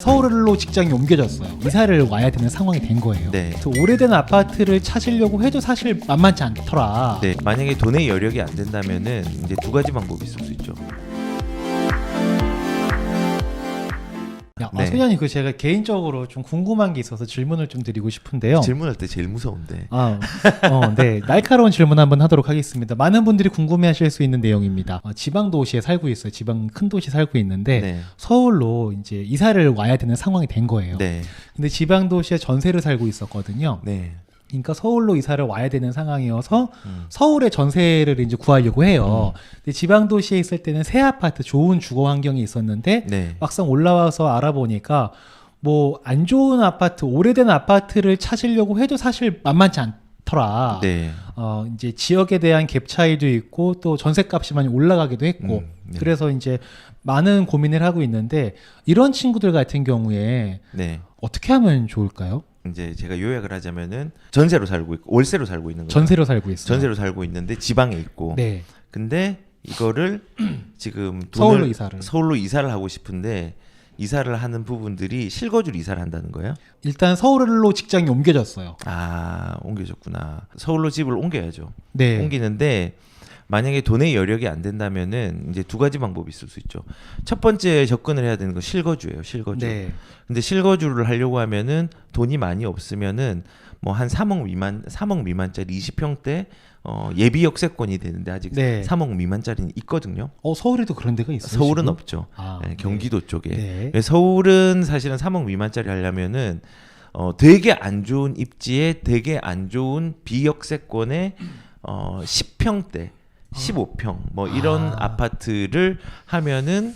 서울로 직장이 옮겨졌어요. 이사를 와야 되는 상황이 된 거예요. 네. 그래서 오래된 아파트를 찾으려고 해도 사실 만만치 않더라. 네. 만약에 돈의 여력이 안 된다면은 이제 두 가지 방법이 있을 수 있죠. 네. 소장님, 제가 개인적으로 좀 궁금한 게 있어서 질문을 좀 드리고 싶은데요. 질문할 때 제일 무서운데. 네. 날카로운 질문 한번 하도록 하겠습니다. 많은 분들이 궁금해하실 수 있는 내용입니다. 지방 도시에 살고 있어요. 지방 큰 도시 살고 있는데 네. 서울로 이제 이사를 와야 되는 상황이 된 거예요. 네. 근데 지방 도시에 전세를 살고 있었거든요. 네. 그러니까 서울로 이사를 와야 되는 상황이어서 서울에 전세를 이제 구하려고 해요. 근데 지방 도시에 있을 때는 새 아파트, 좋은 주거 환경이 있었는데 네. 막상 올라와서 알아보니까 뭐 안 좋은 아파트, 오래된 아파트를 찾으려고 해도 사실 만만치 않더라. 네. 이제 지역에 대한 갭 차이도 있고 또 전세값이 많이 올라가기도 했고 네. 그래서 이제 많은 고민을 하고 있는데 이런 친구들 같은 경우에 네. 어떻게 하면 좋을까요? 이제 제가 요약을 하자면은 전세로 살고 있고 월세로 살고 있는 거죠. 전세로 살고 있어요. 전세로 살고 있는데 지방에 있고. 네. 근데 이거를 지금 서울로 이사를 하고 싶은데 이사를 하는 부분들이 실거주로 이사를 한다는 거예요? 일단 서울로 직장이 옮겨졌어요. 아, 옮겨졌구나. 서울로 집을 옮겨야죠. 네. 옮기는데 만약에 돈의 여력이 안 된다면은 이제 두 가지 방법이 있을 수 있죠. 첫 번째 접근을 해야 되는 건 실거주예요. 실거주. 네. 근데 실거주를 하려고 하면은 돈이 많이 없으면은 뭐 한 3억 미만짜리 20평대 예비 역세권이 되는데 아직 네. 3억 미만짜리는 있거든요. 서울에도 그런 데가 있어요? 서울은 지금? 없죠. 네, 경기도 쪽에. 네. 서울은 사실은 3억 미만짜리 하려면은 되게 안 좋은 입지에 되게 안 좋은 비역세권의 10평대 15평 뭐 이런 아파트를 하면은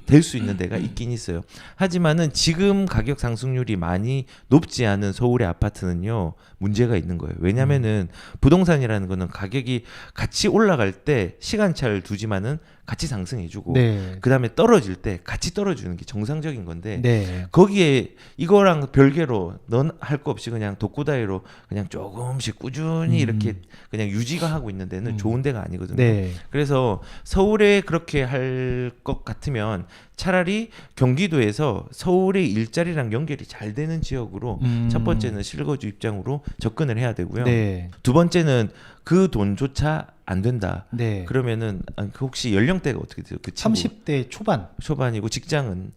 될 수 있는 데가 있긴 있어요. 하지만은 지금 가격 상승률이 많이 높지 않은 서울의 아파트는요 문제가 있는 거예요. 왜냐면은 부동산이라는 거는 가격이 같이 올라갈 때 시간차를 두지만은 같이 상승해주고 네. 그 다음에 떨어질 때 같이 떨어지는 게 정상적인 건데 네. 거기에 이거랑 별개로 넌 할 거 없이 그냥 독구다이로 그냥 조금씩 꾸준히 이렇게 그냥 유지가 하고 있는 데는 좋은 데가 아니거든요. 네. 그래서 서울에 그렇게 할 것 같으면 차라리 경기도에서 서울의 일자리랑 연결이 잘 되는 지역으로 첫 번째는 실거주 입장으로 접근을 해야 되고요. 네. 두 번째는 그 돈조차 안 된다. 네. 그러면은 혹시 연령대가 어떻게 돼요? 그 친구? 30대 초반이고 직장은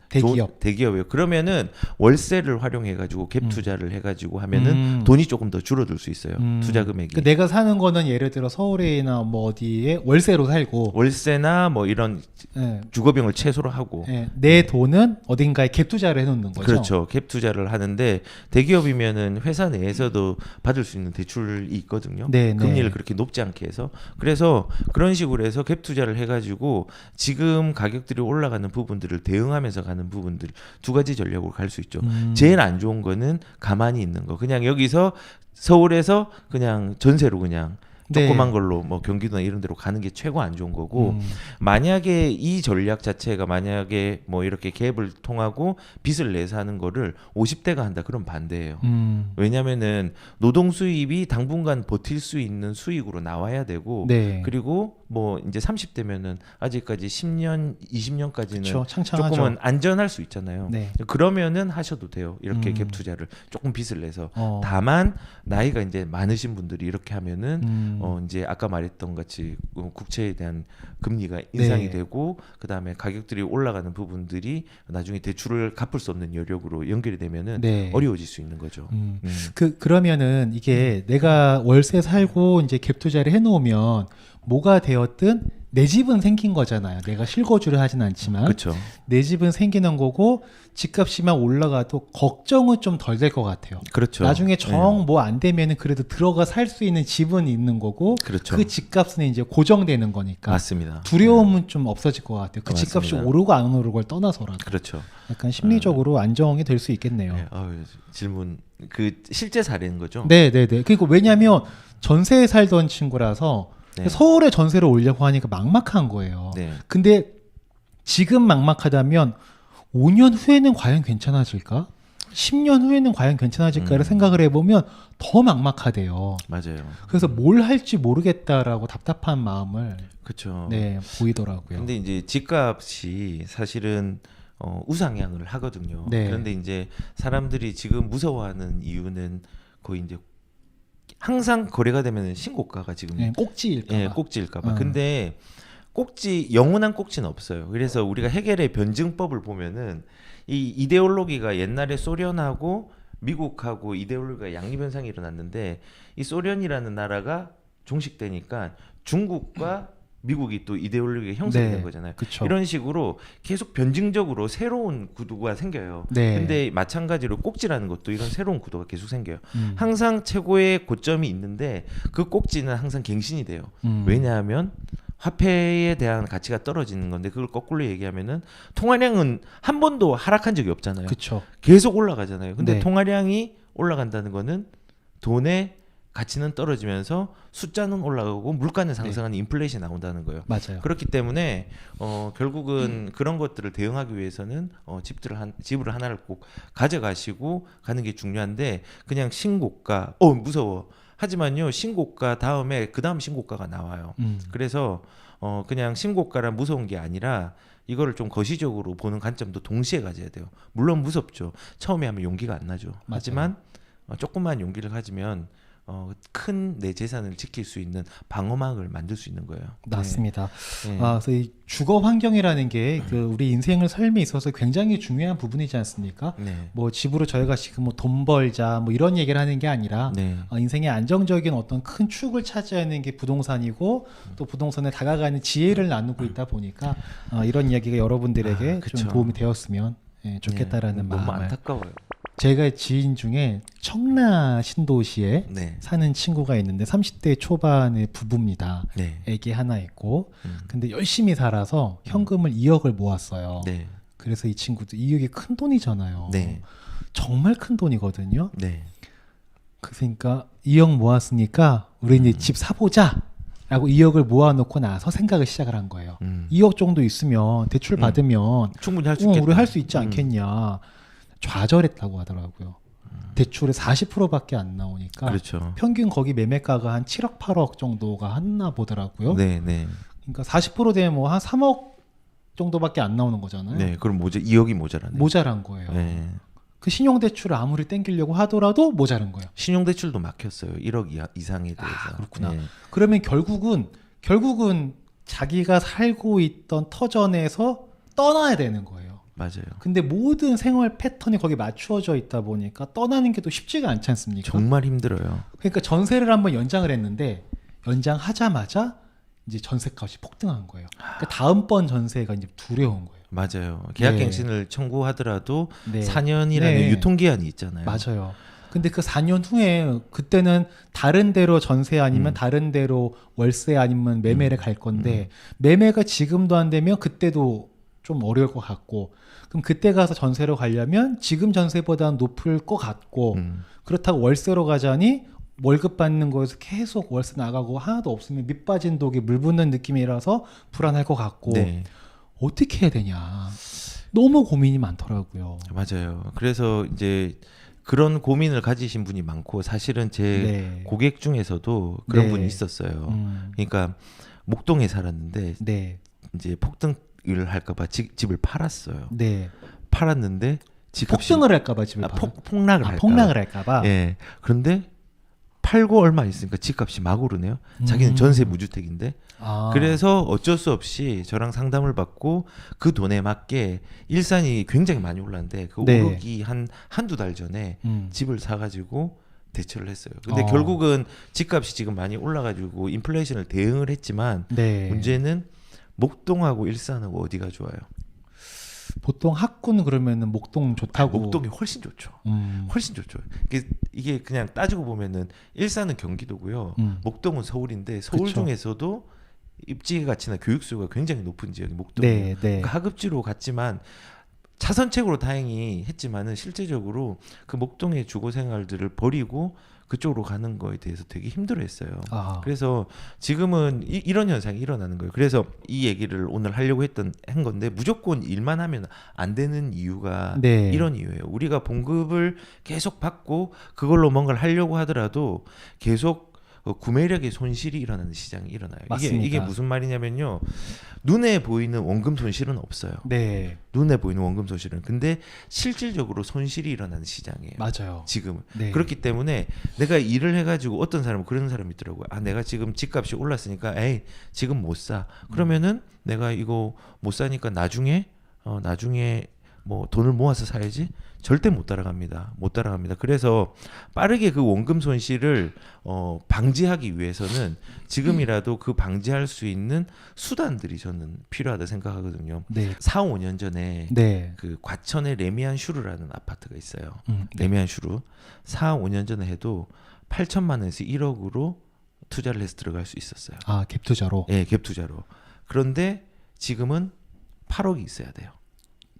대기업이에요. 그러면은 월세를 활용해 가지고 갭 투자를 해 가지고 하면은 돈이 조금 더 줄어들 수 있어요. 투자 금액이. 그러니까 내가 사는 거는 예를 들어 서울이나 뭐 어디에 월세로 살고 월세나 뭐 이런 네. 주거비용을 최소로 하고 내 돈은 어딘가에 갭 투자를 해놓는 거죠. 그렇죠. 갭 투자를 하는데 대기업이면은 회사 내에서도 받을 수 있는 대출이 있거든요. 네, 금리를 네. 그렇게 높지 않게 해서 그래서 그런 식으로 해서 갭 투자를 해가지고 지금 가격들이 올라가는 부분들을 대응하면서 가는 부분들 두 가지 전략으로 갈 수 있죠. 제일 안 좋은 거는 가만히 있는 거. 그냥 여기서 서울에서 그냥 전세로 그냥 조그만 네. 걸로 뭐 경기도나 이런 데로 가는 게 최고 안 좋은 거고 만약에 이 전략 자체가 만약에 뭐 이렇게 갭을 통하고 빚을 내서 하는 거를 50대가 한다 그럼 반대예요. 왜냐면은 노동 수입이 당분간 버틸 수 있는 수익으로 나와야 되고 네. 그리고 뭐 이제 30대면은 아직까지 10년, 20년까지는 그쵸, 창창하죠. 조금은 안전할 수 있잖아요. 네. 그러면은 하셔도 돼요. 이렇게 갭 투자를 조금 빚을 내서 다만 나이가 이제 많으신 분들이 이렇게 하면은 이제 아까 말했던 같이 국채에 대한 금리가 인상이 네. 되고 그다음에 가격들이 올라가는 부분들이 나중에 대출을 갚을 수 없는 여력으로 연결이 되면은 네. 어려워질 수 있는 거죠. 그러면은 이게 내가 월세 살고 이제 갭 투자를 해놓으면 뭐가 되었든 내 집은 생긴 거잖아요. 내가 실거주를 하진 않지만 그렇죠. 내 집은 생기는 거고 집값이만 올라가도 걱정은 좀 덜 될 것 같아요. 그렇죠. 나중에 정 뭐 안 되면은 그래도 들어가 살 수 있는 집은 있는 거고 그렇죠. 그 집값은 이제 고정되는 거니까 맞습니다. 두려움은 좀 없어질 것 같아요. 그 집값이 맞습니다. 오르고 안 오르고를 떠나서라도 그렇죠. 약간 심리적으로 안정이 될 수 있겠네요. 네, 질문 그 실제 사례인 거죠? 네네네. 그리고 왜냐하면 전세에 살던 친구라서 네. 서울에 전세를 올려고 하니까 막막한 거예요. 네. 근데 지금 막막하다면 5년 후에는 과연 괜찮아질까? 10년 후에는 과연 괜찮아질까를 생각을 해보면 더 막막하대요. 맞아요. 그래서 뭘 할지 모르겠다라고 답답한 마음을 그렇죠. 보이더라고요. 근데 이제 집값이 사실은 우상향을 하거든요. 네. 그런데 이제 사람들이 지금 무서워하는 이유는 거의 이제 항상 거래가 되면 신고가가 지금 네, 꼭지일까 봐. 꼭지일까봐. 근데 영원한 꼭지는 없어요. 그래서 우리가 해겔의 변증법을 보면은 이 이데올로기가 옛날에 소련하고 미국하고 이데올로기가 양립현상이 일어났는데 이 소련이라는 나라가 종식되니까 중국과 미국이 또 이데올로기가 형성이 네, 된 거잖아요. 그쵸. 이런 식으로 계속 변증적으로 새로운 구도가 생겨요. 네. 근데 마찬가지로 꼭지라는 것도 이런 새로운 구도가 계속 생겨요. 음. 항상 최고의 고점이 있는데 그 꼭지는 항상 갱신이 돼요. 왜냐하면 화폐에 대한 가치가 떨어지는 건데 그걸 거꾸로 얘기하면은 통화량은 한 번도 하락한 적이 없잖아요. 그쵸. 계속 올라가잖아요. 근데 네. 통화량이 올라간다는 거는 돈의 가치는 떨어지면서 숫자는 올라가고 물가는 상승하는 인플레이션이 나온다는 거예요. 맞아요. 그렇기 때문에 결국은 그런 것들을 대응하기 위해서는 지불을 하나를 꼭 가져가시고 가는 게 중요한데 그냥 신고가 무서워. 하지만요 신고가 다음에 그 다음 신고가가 나와요. 그래서 그냥 신고가란 무서운 게 아니라 이거를 좀 거시적으로 보는 관점도 동시에 가져야 돼요. 물론 무섭죠. 처음에 하면 용기가 안 나죠. 맞아요. 하지만 조금만 용기를 가지면 큰 내 재산을 지킬 수 있는 방어막을 만들 수 있는 거예요. 맞습니다. 네. 그래서 이 주거 환경이라는 게 그 우리 인생을 삶에 있어서 굉장히 중요한 부분이지 않습니까? 네. 뭐 집으로 저희가 지금 뭐 돈 벌자 뭐 이런 얘기를 하는 게 아니라 네. 인생의 안정적인 어떤 큰 축을 차지하는 게 부동산이고 또 부동산에 다가가는 지혜를 나누고 있다 보니까 이런 이야기가 여러분들에게 그쵸. 좀 도움이 되었으면 좋겠다라는 너무 마음을. 안타까워요. 제가 지인 중에 청라 신도시에 네. 사는 친구가 있는데 30대 초반의 부부입니다. 네. 애기 하나 있고 근데 열심히 살아서 현금을 2억을 모았어요. 네. 그래서 이 친구도 2억이 큰 돈이잖아요. 네. 정말 큰 돈이거든요. 네. 그러니까 2억 모았으니까 우리 이제 집 사보자 라고 2억을 모아놓고 나서 생각을 시작을 한 거예요. 2억 정도 있으면 대출 받으면 충분히 할 수 있겠다. 우리 할 수 있지 않겠냐. 좌절했다고 하더라고요. 대출에 40%밖에 안 나오니까 그렇죠. 평균 거기 매매가가 한 7억 8억 정도가 하나 보더라고요. 네, 네. 그러니까 40% 되면 뭐 한 3억 정도밖에 안 나오는 거잖아요. 네, 그럼 2억이 모자라네. 모자란 거예요. 네. 그 신용대출을 아무리 땡기려고 하더라도 모자란 거예요. 신용대출도 막혔어요. 1억 이상에 대해서. 그렇구나. 네. 그러면 결국은 자기가 살고 있던 터전에서 떠나야 되는 거예요. 맞아요. 근데 모든 생활 패턴이 거기 맞추어져 있다 보니까 떠나는 게 또 쉽지가 않지 않습니까? 정말 힘들어요. 그러니까 전세를 한번 연장을 했는데 연장하자마자 이제 전세값이 폭등한 거예요. 그러니까 다음번 전세가 이제 두려운 거예요. 맞아요. 계약갱신을 청구하더라도 네. 4년이라는 네. 유통기한이 있잖아요. 맞아요. 근데 그 4년 후에 그때는 다른 데로 전세 아니면 다른 데로 월세 아니면 매매를 갈 건데 매매가 지금도 안 되면 그때도 좀 어려울 것 같고 그럼 그때 가서 전세로 가려면 지금 전세보다는 높을 것 같고 그렇다고 월세로 가자니 월급 받는 거에서 계속 월세 나가고 하나도 없으면 밑 빠진 독에 물 붓는 느낌이라서 불안할 것 같고 네. 어떻게 해야 되냐 너무 고민이 많더라고요. 맞아요. 그래서 이제 그런 고민을 가지신 분이 많고 사실은 제 네. 고객 중에서도 그런 네. 분이 있었어요. 그러니까 목동에 살았는데 네. 이제 폭등을 할까봐 집을 팔았어요. 네. 팔았는데 집값이 폭등을 할까봐 집을 팔아. 폭락을 할까. 폭락을 할까봐. 예. 그런데 팔고 얼마 있으니까 집값이 막 오르네요. 자기는 전세 무주택인데. 아. 그래서 어쩔 수 없이 저랑 상담을 받고 그 돈에 맞게 일산이 굉장히 많이 올랐는데 그 네. 오르기 한두 달 전에 집을 사가지고 대처를 했어요. 근데 어. 결국은 집값이 지금 많이 올라가지고 인플레이션을 대응을 했지만 네. 문제는 목동하고 일산하고 어디가 좋아요? 보통 학군 그러면은 목동 좋다고. 목동이 훨씬 좋죠. 훨씬 좋죠. 이게 그냥 따지고 보면은 일산은 경기도고요. 목동은 서울인데 서울 그쵸. 중에서도 입지 가치나 교육 수요가 굉장히 높은 지역이 목동이에요. 네, 네. 그러니까 하급지로 갔지만 차선책으로 다행히 했지만은 실제적으로 그 목동의 주거 생활들을 버리고 그쪽으로 가는 거에 대해서 되게 힘들어했어요. 아. 그래서 지금은 이런 현상이 일어나는 거예요. 그래서 이 얘기를 오늘 하려고 한 건데 무조건 일만 하면 안 되는 이유가 네. 이런 이유예요. 우리가 봉급을 계속 받고 그걸로 뭔가를 하려고 하더라도 계속 구매력의 손실이 일어나는 시장이 일어나요. 맞습니다. 이게 무슨 말이냐면요. 눈에 보이는 원금 손실은 없어요. 네, 눈에 보이는 원금 손실은. 근데 실질적으로 손실이 일어나는 시장이에요. 맞아요. 지금은. 네. 그렇기 때문에 내가 일을 해가지고 어떤 사람은 그런 사람이 있더라고요. 아, 내가 지금 집값이 올랐으니까 에이 지금 못 사. 그러면은 내가 이거 못 사니까 나중에 뭐 돈을 모아서 사야지. 절대 못 따라갑니다. 못 따라갑니다. 그래서 빠르게 그 원금 손실을 방지하기 위해서는 지금이라도 그 방지할 수 있는 수단들이 저는 필요하다 생각하거든요. 네. 4, 5년 전에 네. 그 과천의 레미안 슈르라는 아파트가 있어요. 네. 레미안 슈르. 4, 5년 전에 해도 8천만 원에서 1억으로 투자를 해서 들어갈 수 있었어요. 아, 갭 투자로. 예, 갭 투자로. 그런데 지금은 8억이 있어야 돼요.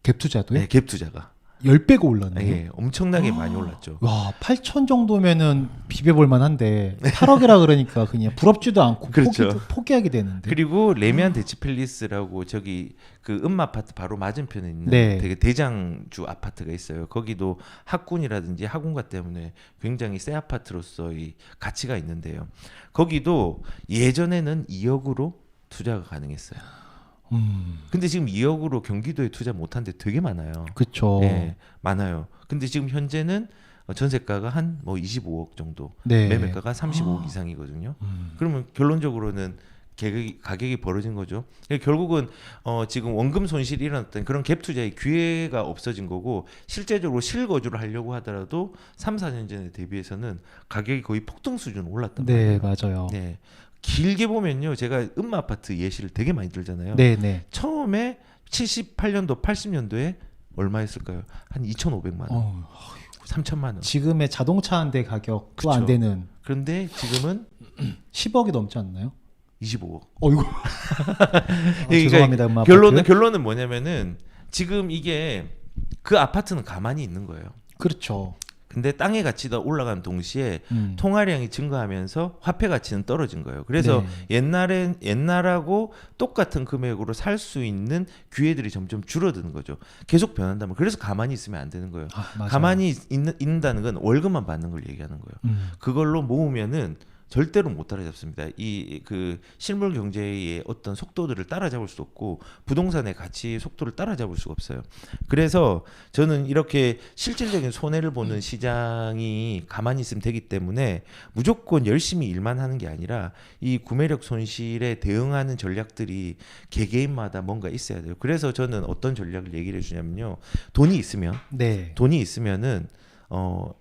갭 투자도요? 네, 갭 투자가. 10배가 올랐네요. 예, 엄청나게 많이 올랐죠. 와, 8천 정도면은 비벼볼 만한데 8억이라 그러니까 그냥 부럽지도 않고 그렇죠. 포기하게 되는데. 그리고 레미안 대치필리스라고 저기 그 음마아파트 바로 맞은편에 있는 네. 되게 대장주 아파트가 있어요. 거기도 학군이라든지 학원가 때문에 굉장히 새 아파트로서의 가치가 있는데요. 거기도 예전에는 2억으로 투자가 가능했어요. 근데 지금 2억으로 경기도에 투자 못한 데 되게 많아요. 그렇죠. 예, 많아요. 근데 지금 현재는 전세가가 한 뭐 25억 정도, 네. 매매가가 35억 이상이거든요. 그러면 결론적으로는 가격이 벌어진 거죠. 결국은 지금 원금 손실이 일어났던 그런 갭 투자의 기회가 없어진 거고, 실제적으로 실거주를 하려고 하더라도 3, 4년 전에 대비해서는 가격이 거의 폭등 수준 올랐단 네, 말이에요. 맞아요. 네. 길게 보면요, 제가 음마아파트 예시를 되게 많이 들잖아요. 네, 네. 처음에 78년도, 80년도에 얼마였을까요? 한 2,500만 원, 3천만 원. 지금의 자동차 한 대 가격도 그쵸. 안 되는 그런데 지금은 10억이 넘지 않나요? 25억. 어이구. 죄송합니다, 음악 결론은 뭐냐면은 지금 이게 그 아파트는 가만히 있는 거예요. 그렇죠. 근데 땅의 가치가 올라가는 동시에 통화량이 증가하면서 화폐 가치는 떨어진 거예요. 그래서 옛날하고 똑같은 금액으로 살 수 있는 기회들이 점점 줄어드는 거죠. 계속 변한다면. 그래서 가만히 있으면 안 되는 거예요. 맞아요. 가만히 있는다는 건 월급만 받는 걸 얘기하는 거예요. 그걸로 모으면은 절대로 못 따라잡습니다. 이 그 실물 경제의 어떤 속도들을 따라잡을 수 없고 부동산의 가치 속도를 따라잡을 수가 없어요. 그래서 저는 이렇게 실질적인 손해를 보는 시장이 가만히 있으면 되기 때문에 무조건 열심히 일만 하는 게 아니라 이 구매력 손실에 대응하는 전략들이 개개인마다 뭔가 있어야 돼요. 그래서 저는 어떤 전략을 얘기를 해주냐면요. 돈이 있으면은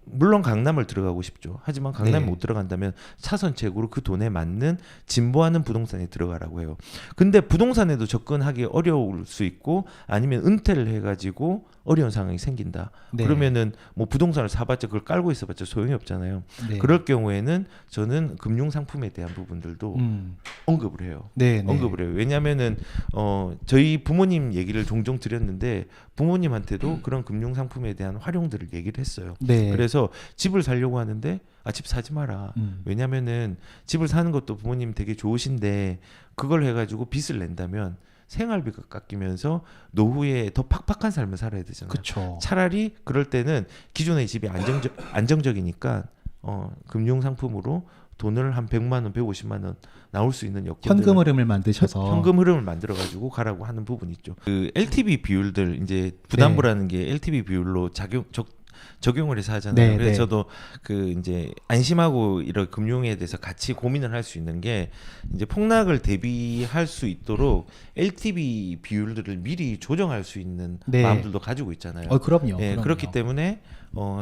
물론 강남을 들어가고 싶죠. 하지만 강남에 못 들어간다면 차선책으로 그 돈에 맞는 진보하는 부동산에 들어가라고 해요. 근데 부동산에도 접근하기 어려울 수 있고, 아니면 은퇴를 해가지고 어려운 상황이 생긴다. 그러면은 뭐 부동산을 사봤자 그걸 깔고 있어봤자 소용이 없잖아요. 그럴 경우에는 저는 금융 상품에 대한 부분들도 언급을 해요. 언급을 해요. 왜냐하면은 저희 부모님 얘기를 종종 드렸는데 부모님한테도 그런 금융 상품에 대한 활용들을 얘기를 했어요. 그래서 집을 사려고 하는데 집 사지 마라. 왜냐면은 집을 사는 것도 부모님 되게 좋으신데 그걸 해가지고 빚을 낸다면 생활비가 깎이면서 노후에 더 팍팍한 삶을 살아야 되잖아요. 그쵸. 차라리 그럴 때는 기존의 집이 안정적이니까 금융 상품으로 돈을 한 100만 원, 150만 원 나올 수 있는 여건들, 현금 흐름을 만드셔서 현금 흐름을 만들어 가지고 가라고 하는 부분이 있죠. 그 LTV 비율들 이제 부담부라는 게 LTV 비율로 적용을 해서 하잖아요. 그래서 저도 그 이제 안심하고 이런 금융에 대해서 같이 고민을 할 수 있는 게, 이제 폭락을 대비할 수 있도록 LTV 비율들을 미리 조정할 수 있는 마음들도 가지고 있잖아요. 그럼요. 그렇기 때문에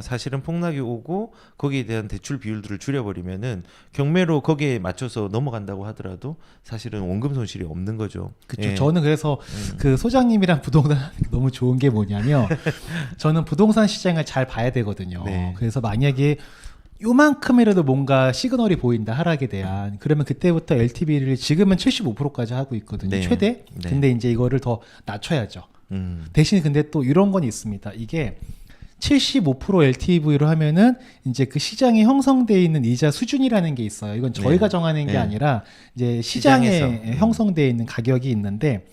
사실은 폭락이 오고 거기에 대한 대출 비율들을 줄여버리면은 경매로 거기에 맞춰서 넘어간다고 하더라도 사실은 원금 손실이 없는 거죠. 그렇죠. 저는 그래서 그 소장님이랑 부동산 너무 좋은 게 뭐냐면 저는 부동산 시장을 잘 봐야 되거든요. 그래서 만약에 요만큼이라도 뭔가 시그널이 보인다, 하락에 대한, 그러면 그때부터 LTV를 지금은 75%까지 하고 있거든요. 최대. 근데 이제 이거를 더 낮춰야죠. 대신 근데 또 이런 건 있습니다. 이게 75% LTV로 하면은 이제 그 시장에 형성되어 있는 이자 수준이라는 게 있어요. 이건 저희가 정하는 게 아니라 이제 시장에 형성되어 있는 가격이 있는데,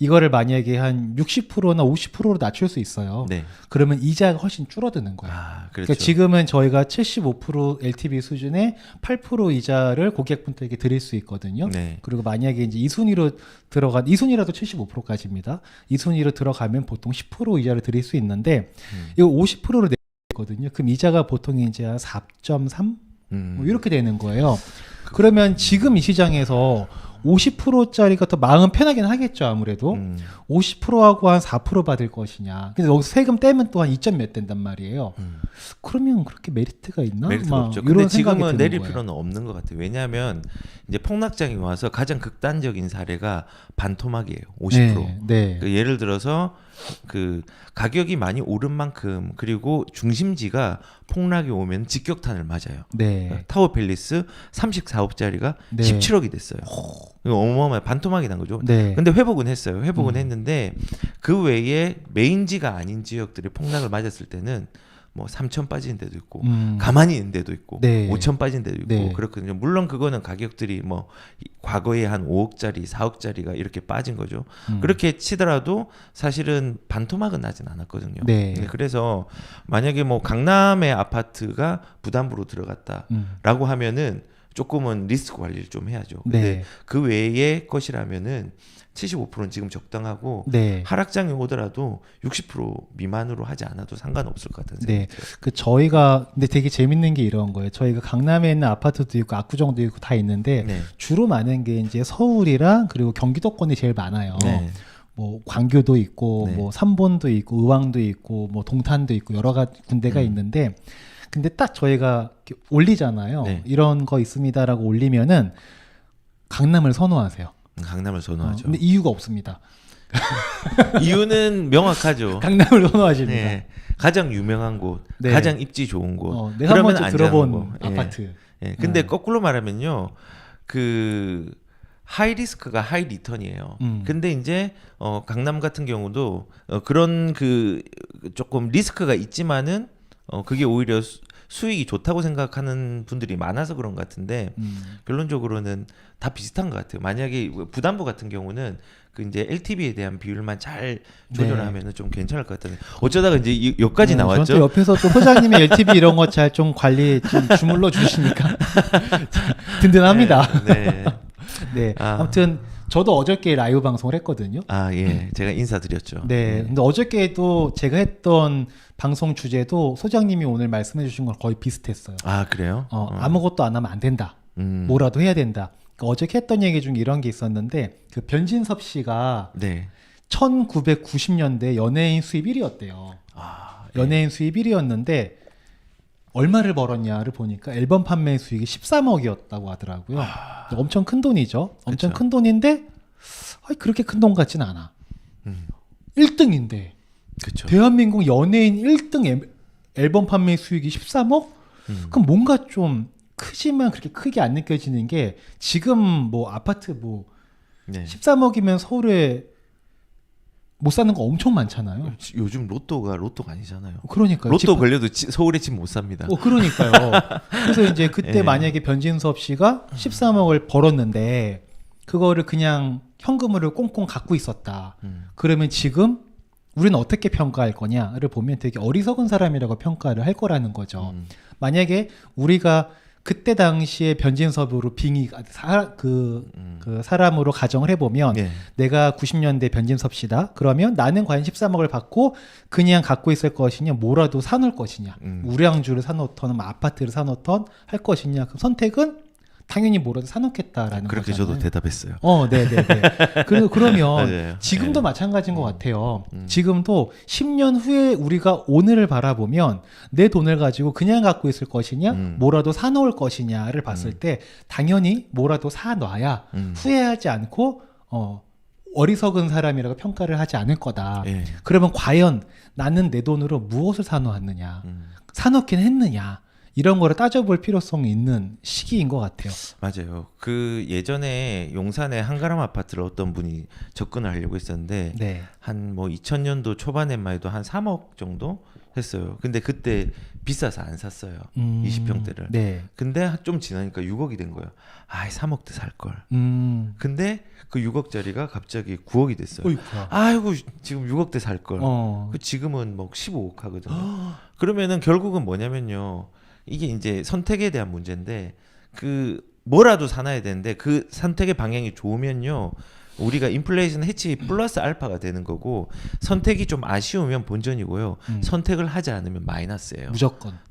이거를 만약에 한 60%나 50%로 낮출 수 있어요. 네. 그러면 이자가 훨씬 줄어드는 거예요. 아, 그렇죠. 그러니까 지금은 저희가 75% LTV 수준의 8% 이자를 고객분들에게 드릴 수 있거든요. 네. 그리고 만약에 이제 이순위라도 75%까지입니다. 이순위로 들어가면 보통 10% 이자를 드릴 수 있는데 이거 50%로 내거든요. 그럼 이자가 보통 이제 4.3 뭐 이렇게 되는 거예요. 그러면 지금 이 시장에서 50%짜리가 더 마음 편하긴 하겠죠, 아무래도. 50%하고 한 4% 받을 것이냐. 근데 여기서 세금 떼면 또 한 2점 몇 된단 말이에요. 그러면 그렇게 메리트가 있나? 메리트가 막 없죠. 이런 근데 생각이 지금은 드는 내릴 거예요. 필요는 없는 것 같아요. 왜냐하면 이제 폭락장이 와서 가장 극단적인 사례가 반토막이에요. 50%. 네, 네. 그 예를 들어서 그 가격이 많이 오른 만큼 그리고 중심지가 폭락이 오면 직격탄을 맞아요. 네. 타워 팰리스 34억짜리가 네. 17억이 됐어요. 이거 어마어마한 반토막이 난 거죠. 네. 근데 회복은 했어요. 회복은 했는데 그 외에 메인지가 아닌 지역들이 폭락을 맞았을 때는 뭐 3천 빠진 데도 있고 가만히 있는 데도 있고 네. 5천 빠진 데도 있고 네. 그렇거든요. 물론 그거는 가격들이 뭐 과거에 한 5억짜리, 4억짜리가 이렇게 빠진 거죠. 그렇게 치더라도 사실은 반토막은 나진 않았거든요. 네. 그래서 만약에 뭐 강남의 아파트가 부담부로 들어갔다라고 하면은 조금은 리스크 관리를 좀 해야죠. 근데 네. 그 외의 것이라면은 75%는 지금 적당하고 네. 하락장이 오더라도 60% 미만으로 하지 않아도 상관없을 것 같은 네. 생각이 들어요. 그 저희가 근데 되게 재밌는 게 이런 거예요. 저희가 강남에 있는 아파트도 있고 압구정도 있고 다 있는데 네. 주로 많은 게 이제 서울이랑 그리고 경기도권이 제일 많아요. 네. 뭐 광교도 있고 네. 뭐 삼본도 있고 의왕도 있고 뭐 동탄도 있고 여러 가지 군데가 있는데 근데 딱 저희가 이렇게 올리잖아요. 네. 이런 거 있습니다라고 올리면은 강남을 선호하세요. 강남을 선호하죠. 근데 이유가 없습니다. 이유는 명확하죠. 강남을 선호하십니다. 네. 가장 유명한 곳, 네. 가장 입지 좋은 곳. 내가 한 번쯤 안전한 들어본 곳. 예. 아파트. 예. 근데 네. 거꾸로 말하면요. 그 하이 리스크가 하이 리턴이에요. 근데 이제 강남 같은 경우도 그런 그 조금 리스크가 있지만은 그게 오히려 수익이 좋다고 생각하는 분들이 많아서 그런 것 같은데 결론적으로는 다 비슷한 것 같아요. 만약에 부담부 같은 경우는 그 이제 LTV에 대한 비율만 잘 조절하면은 좀 괜찮을 것 같은데 어쩌다가 이제 여기까지 나왔죠. 저한테 옆에서 또 소장님의 LTV 이런 거 잘 좀 관리 좀 주물러 주시니까 든든합니다. 네. 네. 아무튼 저도 어저께 라이브 방송을 했거든요. 아, 예. 제가 인사드렸죠. 네. 근데 어저께도 제가 했던 방송 주제도 소장님이 오늘 말씀해 주신 건 거의 비슷했어요. 아, 그래요? 아무것도 안 하면 안 된다. 뭐라도 해야 된다. 그러니까 어저께 했던 얘기 중에 이런 게 있었는데 그 변진섭 씨가 네. 1990년대 연예인 수입 1위였대요. 아, 연예인 수입 1위였는데 얼마를 벌었냐를 보니까 앨범 판매 수익이 13억이었다고 하더라고요. 엄청 큰 돈이죠. 엄청 그쵸. 큰 돈인데 그렇게 큰 돈 같진 않아. 1등인데 그렇죠. 대한민국 연예인 1등 앨범 판매 수익이 13억? 그럼 뭔가 좀 크지만 그렇게 크게 안 느껴지는 게 지금 뭐 아파트 뭐 네. 13억이면 서울에 못 사는 거 엄청 많잖아요. 요즘 로또가 아니잖아요. 그러니까요. 로또 걸려도 서울에 집 못 삽니다. 그러니까요. 그래서 이제 그때 예. 만약에 변진섭 씨가 13억을 벌었는데 그거를 그냥 현금으로 꽁꽁 갖고 있었다. 그러면 지금 우리는 어떻게 평가할 거냐를 보면 되게 어리석은 사람이라고 평가를 할 거라는 거죠. 만약에 우리가 그때 당시에 변진섭으로 그 사람으로 가정을 해보면 네. 내가 90년대 변진섭 씨다. 그러면 나는 과연 13억을 받고 그냥 갖고 있을 것이냐, 뭐라도 사놓을 것이냐, 우량주를 사놓던, 아파트를 사놓던 할 것이냐. 그 선택은 당연히 뭐라도 사놓겠다라는 그렇게 거잖아요. 저도 대답했어요. 네네네. 그러면 맞아요. 지금도 네. 마찬가지인 것 같아요. 지금도 10년 후에 우리가 오늘을 바라보면 내 돈을 가지고 그냥 갖고 있을 것이냐, 뭐라도 사놓을 것이냐를 봤을 때 당연히 뭐라도 사놔야 후회하지 않고 어리석은 사람이라고 평가를 하지 않을 거다. 예. 그러면 과연 나는 내 돈으로 무엇을 사놓았느냐, 사놓긴 했느냐, 이런 거를 따져볼 필요성이 있는 시기인 것 같아요. 맞아요. 그 예전에 용산의 한가람 아파트를 어떤 분이 접근을 하려고 했었는데 네. 한 뭐 2000년도 초반에만 해도 한 3억 정도 했어요. 근데 그때 비싸서 안 샀어요. 20평대를. 네. 근데 좀 지나니까 6억이 된 거예요. 아, 3억대 살 걸. 근데 그 6억짜리가 갑자기 9억이 됐어요. 어이구야. 아이고 지금 6억대 살 걸. 어. 그 지금은 뭐 15억 하거든요. 그러면은 결국은 뭐냐면요. 이게 이제 선택에 대한 문제인데 그 뭐라도 사놔야 되는데 그 선택의 방향이 좋으면요. 우리가 인플레이션 해치 플러스 알파가 되는 거고 선택이 좀 아쉬우면 본전이고요. 선택을 하지 않으면 마이너스예요.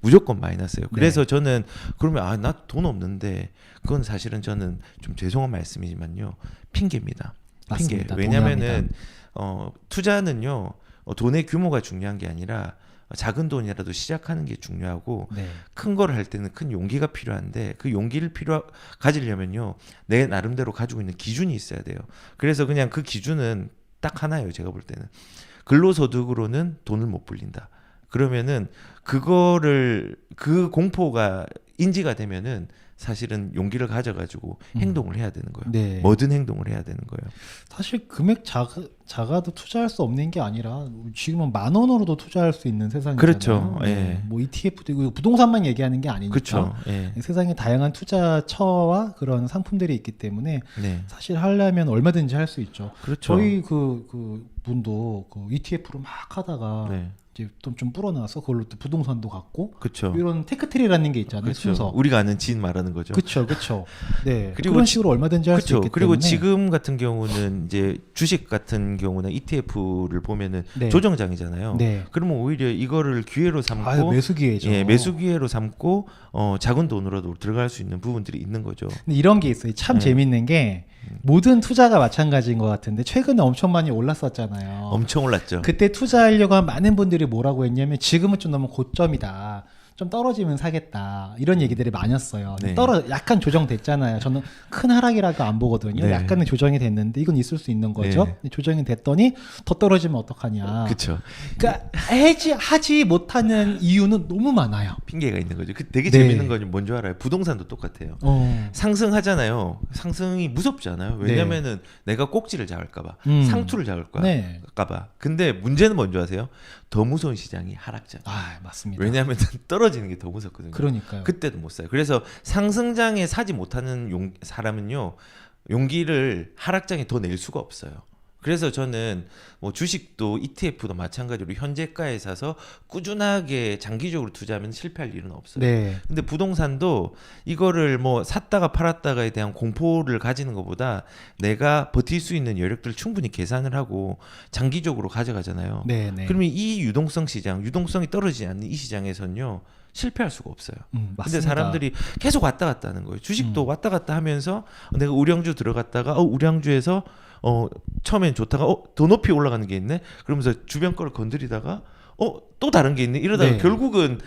무조건 마이너스예요. 그래서 저는 그러면 아, 나 돈 없는데 그건 사실은 저는 좀 죄송한 말씀이지만요. 핑계입니다. 맞습니다. 핑계. 왜냐면은 투자는요. 돈의 규모가 중요한 게 아니라 작은 돈이라도 시작하는 게 중요하고 네. 큰 걸 할 때는 큰 용기가 필요한데 그 용기를 가지려면요 내 나름대로 가지고 있는 기준이 있어야 돼요. 그래서 그냥 그 기준은 딱 하나예요. 제가 볼 때는 근로소득으로는 돈을 못 불린다. 그러면은 그거를 그 공포가 인지가 되면은 사실은 용기를 가져가지고 행동을 해야 되는 거예요. 네. 뭐든 행동을 해야 되는 거예요. 사실 금액 작아도 투자할 수 없는 게 아니라 지금은 10,000원으로도 투자할 수 있는 세상이잖아요. 그렇죠. 네. 예. 뭐 ETF도 이거 부동산만 얘기하는 게 아니니까. 그렇죠. 예. 세상에 다양한 투자처와 그런 상품들이 있기 때문에 네. 사실 하려면 얼마든지 할 수 있죠. 그렇죠. 저희 그 분도 그 ETF로 막 하다가 네. 이제 좀 불어나서 그걸로 또 부동산도 갖고 그렇죠. 이런 테크트리라는 게 있잖아요. 그렇죠. 순서. 우리가 아는 지인 말하는 거죠. 그렇죠. 네. 그리고 그런 식으로 얼마든지 할 수 그렇죠. 있기 그리고 때문에. 지금 같은 경우는 이제 주식 같은 경우는 ETF를 보면은 네. 조정장이잖아요. 네. 그러면 오히려 이거를 기회로 삼고 아유, 매수 기회죠. 예, 매수 기회로 삼고 작은 돈으로도 들어갈 수 있는 부분들이 있는 거죠. 근데 이런 게 있어요. 참 네. 재밌는 게 모든 투자가 마찬가지인 것 같은데 최근에 엄청 많이 올랐었잖아요. 엄청 올랐죠. 그때 투자하려고 한 많은 분들이 뭐라고 했냐면 지금은 좀 너무 고점이다. 좀 떨어지면 사겠다. 이런 얘기들이 많았어요. 네. 약간 조정됐잖아요. 저는 큰 하락이라고 안 보거든요. 네. 약간의 조정이 됐는데 이건 있을 수 있는 거죠. 네. 근데 조정이 됐더니 더 떨어지면 어떡하냐. 그렇죠. 그러니까 하지 못하는 이유는 너무 많아요. 핑계가 있는 거죠. 그 되게 네. 재밌는 건 뭔지 알아요? 부동산도 똑같아요. 상승하잖아요. 상승이 무섭지 않아요? 왜냐면은 내가 꼭지를 잡을까봐, 상투를 잡을까봐. 네. 근데 문제는 뭔지 아세요? 더 무서운 시장이 하락장. 아, 맞습니다. 왜냐하면 떨어지는 게 더 무섭거든요. 그러니까요. 그때도 못 사요. 그래서 상승장에 사지 못하는 사람은요 용기를 하락장에 더 낼 수가 없어요. 그래서 저는 뭐 주식도 ETF도 마찬가지로 현재가에 사서 꾸준하게 장기적으로 투자하면 실패할 일은 없어요. 네. 근데 부동산도 이거를 뭐 샀다가 팔았다가에 대한 공포를 가지는 것보다 내가 버틸 수 있는 여력들을 충분히 계산을 하고 장기적으로 가져가잖아요. 네. 그러면 이 유동성 시장, 유동성이 떨어지지 않는 이 시장에서는요 실패할 수가 없어요. 맞습니다. 근데 사람들이 계속 왔다 갔다 하는 거예요. 주식도 왔다 갔다 하면서 내가 우량주 들어갔다가 우량주에서 처음엔 좋다가 더 높이 올라가는 게 있네. 그러면서 주변 거를 건드리다가 또 다른 게 있네. 이러다가 네. 결국은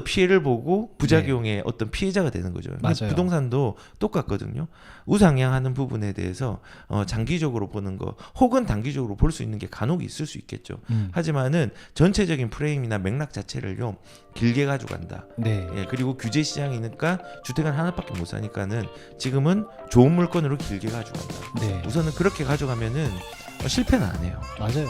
피해를 보고 부작용의 어떤 피해자가 되는 거죠. 맞아요. 부동산도 똑같거든요. 우상향하는 부분에 대해서 장기적으로 보는 거 혹은 단기적으로 볼 수 있는 게 간혹 있을 수 있겠죠. 하지만은 전체적인 프레임이나 맥락 자체를요 길게 가져간다. 네. 예, 그리고 규제 시장이니까 주택은 하나밖에 못 사니까는 지금은 좋은 물건으로 길게 가져간다. 네. 우선은 그렇게 가져가면은 실패는 안 해요. 맞아요.